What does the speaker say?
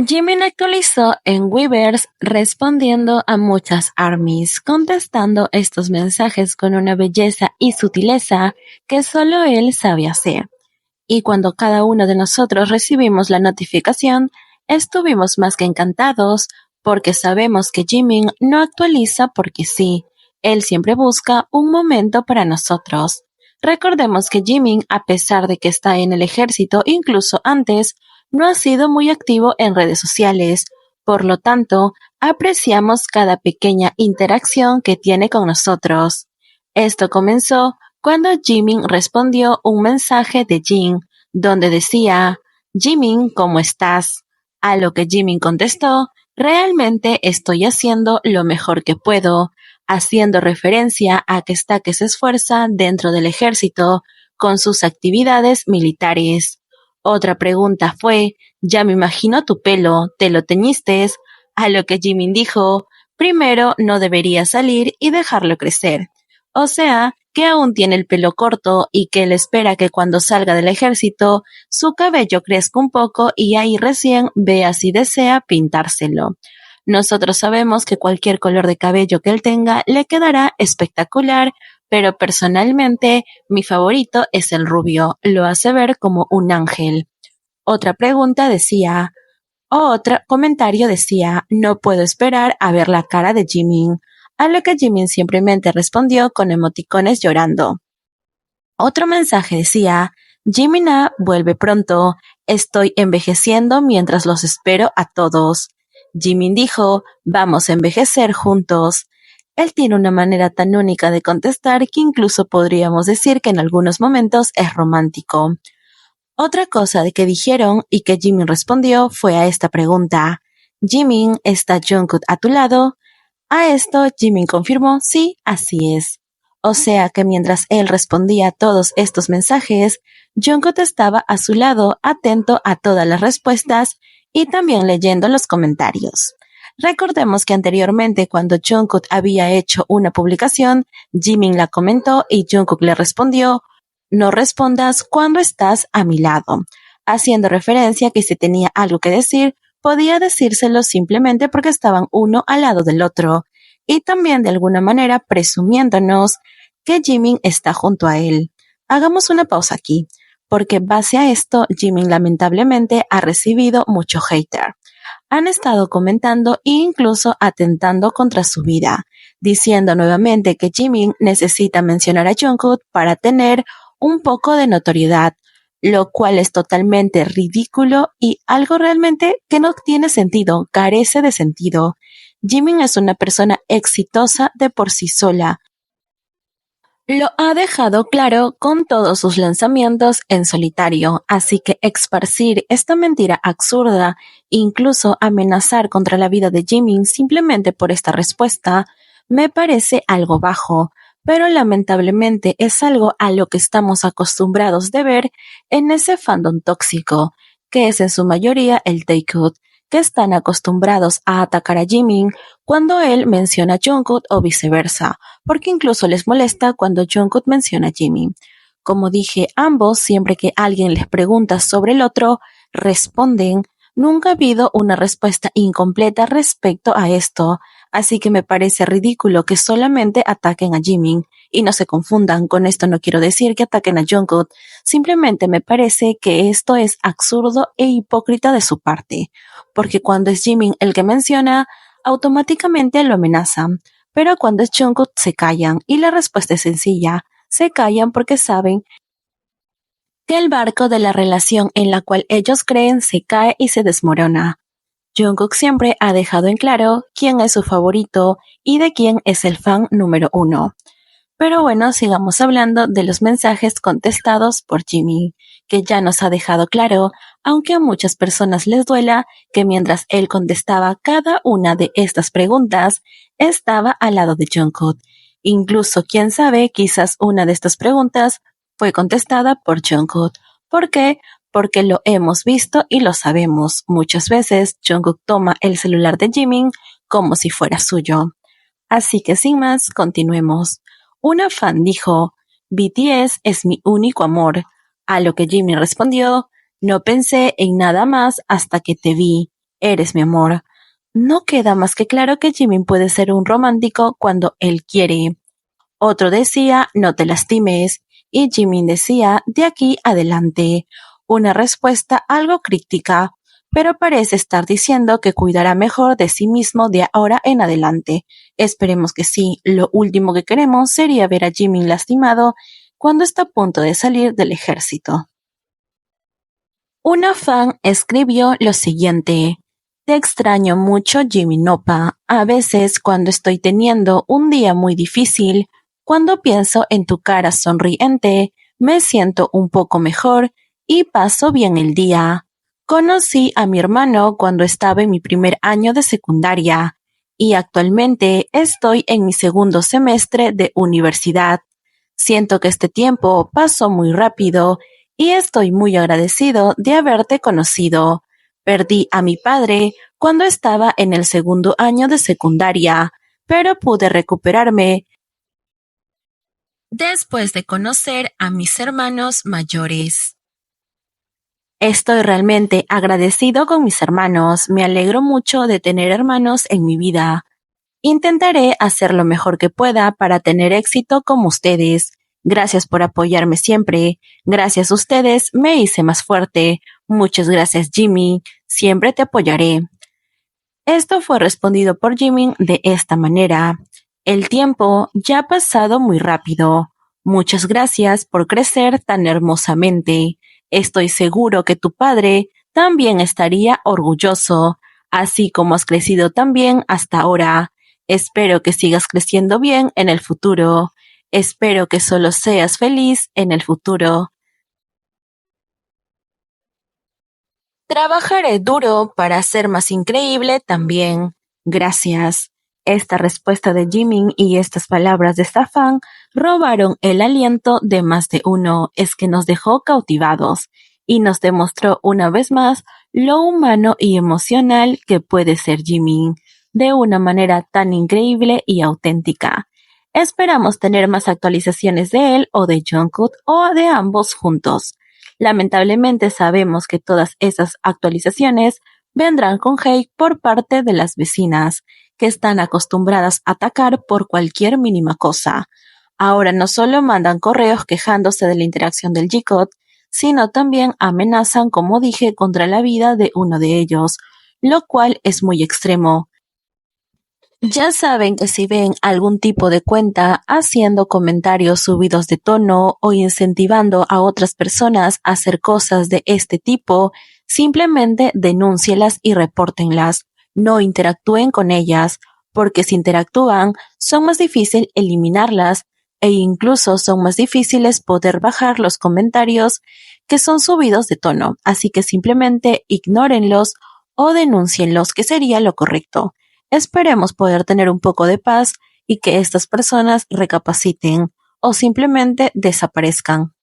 Jimin actualizó en Weverse respondiendo a muchas ARMYs, contestando estos mensajes con una belleza y sutileza que solo él sabe hacer. Y cuando cada uno de nosotros recibimos la notificación, estuvimos más que encantados, porque sabemos que Jimin no actualiza porque sí, él siempre busca un momento para nosotros. Recordemos que Jimin, a pesar de que está en el ejército incluso antes, no ha sido muy activo en redes sociales, por lo tanto, apreciamos cada pequeña interacción que tiene con nosotros. Esto comenzó cuando Jimin respondió un mensaje de Jin, donde decía, Jimin, ¿cómo estás? A lo que Jimin contestó, realmente estoy haciendo lo mejor que puedo, haciendo referencia a que se esfuerza dentro del ejército con sus actividades militares. Otra pregunta fue, ya me imagino tu pelo, ¿te lo teñiste? A lo que Jimin dijo, primero no debería salir y dejarlo crecer. O sea, que aún tiene el pelo corto y que él espera que cuando salga del ejército su cabello crezca un poco y ahí recién vea si desea pintárselo. Nosotros sabemos que cualquier color de cabello que él tenga le quedará espectacular, pero personalmente mi favorito es el rubio, lo hace ver como un ángel. Otra pregunta decía, otro comentario decía, no puedo esperar a ver la cara de Jimin, a lo que Jimin simplemente respondió con emoticones llorando. Otro mensaje decía, Jimina, vuelve pronto, estoy envejeciendo mientras los espero a todos. Jimin dijo, vamos a envejecer juntos. Él tiene una manera tan única de contestar que incluso podríamos decir que en algunos momentos es romántico. Otra cosa de que dijeron y que Jimin respondió fue a esta pregunta. Jimin, ¿está Jungkook a tu lado? A esto Jimin confirmó, sí, así es. O sea que mientras él respondía a todos estos mensajes, Jungkook estaba a su lado, atento a todas las respuestas y también leyendo los comentarios. Recordemos que anteriormente cuando Jungkook había hecho una publicación, Jimin la comentó y Jungkook le respondió, no respondas cuando estás a mi lado, haciendo referencia a que si tenía algo que decir, podía decírselo simplemente porque estaban uno al lado del otro, y también de alguna manera presumiéndonos que Jimin está junto a él. Hagamos una pausa aquí, porque base a esto, Jimin lamentablemente ha recibido mucho hater. Han estado comentando e incluso atentando contra su vida, diciendo nuevamente que Jimin necesita mencionar a Jungkook para tener un poco de notoriedad, lo cual es totalmente ridículo y algo realmente que no tiene sentido, carece de sentido. Jimin es una persona exitosa de por sí sola. Lo ha dejado claro con todos sus lanzamientos en solitario, así que esparcir esta mentira absurda, incluso amenazar contra la vida de Jimin simplemente por esta respuesta, me parece algo bajo, pero lamentablemente es algo a lo que estamos acostumbrados de ver en ese fandom tóxico, que es en su mayoría el Takeout, que están acostumbrados a atacar a Jimin cuando él menciona a Jungkook o viceversa, porque incluso les molesta cuando Jungkook menciona a Jimin. Como dije, ambos, siempre que alguien les pregunta sobre el otro, responden. Nunca ha habido una respuesta incompleta respecto a esto, así que me parece ridículo que solamente ataquen a Jimin. Y no se confundan, con esto no quiero decir que ataquen a Jungkook, simplemente me parece que esto es absurdo e hipócrita de su parte, porque cuando es Jimin el que menciona, automáticamente lo amenazan, pero cuando es Jungkook se callan, y la respuesta es sencilla, se callan porque saben que el barco de la relación en la cual ellos creen se cae y se desmorona. Jungkook siempre ha dejado en claro quién es su favorito y de quién es el fan número 1. Pero bueno, sigamos hablando de los mensajes contestados por Jimin, que ya nos ha dejado claro, aunque a muchas personas les duela, que mientras él contestaba cada una de estas preguntas, estaba al lado de Jungkook. Incluso, quién sabe, quizás una de estas preguntas fue contestada por Jungkook. ¿Por qué? Porque lo hemos visto y lo sabemos. Muchas veces Jungkook toma el celular de Jimin como si fuera suyo. Así que sin más, continuemos. Una fan dijo, BTS es mi único amor, a lo que Jimin respondió, no pensé en nada más hasta que te vi, Eres mi amor. No queda más que claro que Jimin puede ser un romántico cuando él quiere. Otro decía, no te lastimes, y Jimin decía, de aquí adelante. Una respuesta algo críptica, pero parece estar diciendo que cuidará mejor de sí mismo de ahora en adelante. Esperemos que sí, lo último que queremos sería ver a Jimin lastimado cuando está a punto de salir del ejército. Una fan escribió lo siguiente: te extraño mucho, Jimin Opa. A veces, cuando estoy teniendo un día muy difícil, cuando pienso en tu cara sonriente, me siento un poco mejor y paso bien el día. Conocí a mi hermano cuando estaba en mi primer año de secundaria y actualmente estoy en mi segundo semestre de universidad. Siento que este tiempo pasó muy rápido y estoy muy agradecido de haberte conocido. Perdí a mi padre cuando estaba en el segundo año de secundaria, pero pude recuperarme después de conocer a mis hermanos mayores. Estoy realmente agradecido con mis hermanos, me alegro mucho de tener hermanos en mi vida. Intentaré hacer lo mejor que pueda para tener éxito como ustedes. Gracias por apoyarme siempre. Gracias a ustedes me hice más fuerte. Muchas gracias, Jimmy. Siempre te apoyaré. Esto fue respondido por Jimmy de esta manera: el tiempo ya ha pasado muy rápido. Muchas gracias por crecer tan hermosamente. Estoy seguro que tu padre también estaría orgulloso, así como has crecido también hasta ahora. Espero que sigas creciendo bien en el futuro. Espero que solo seas feliz en el futuro. Trabajaré duro para ser más increíble también. Gracias. Esta respuesta de Jimin y estas palabras de esta fan robaron el aliento de más de uno. Es que nos dejó cautivados y nos demostró una vez más lo humano y emocional que puede ser Jimin, de una manera tan increíble y auténtica. Esperamos tener más actualizaciones de él o de Jungkook o de ambos juntos. Lamentablemente sabemos que todas esas actualizaciones vendrán con hate por parte de las vecinas, que están acostumbradas a atacar por cualquier mínima cosa. Ahora no solo mandan correos quejándose de la interacción del G-Code, sino también amenazan, como dije, contra la vida de uno de ellos, lo cual es muy extremo. Ya saben que si ven algún tipo de cuenta haciendo comentarios subidos de tono o incentivando a otras personas a hacer cosas de este tipo, simplemente denúncielas y repórtenlas. No interactúen con ellas, porque si interactúan, son más difícil eliminarlas e incluso son más difíciles poder bajar los comentarios que son subidos de tono. Así que simplemente ignórenlos o denúncienlos, que sería lo correcto. Esperemos poder tener un poco de paz y que estas personas recapaciten o simplemente desaparezcan.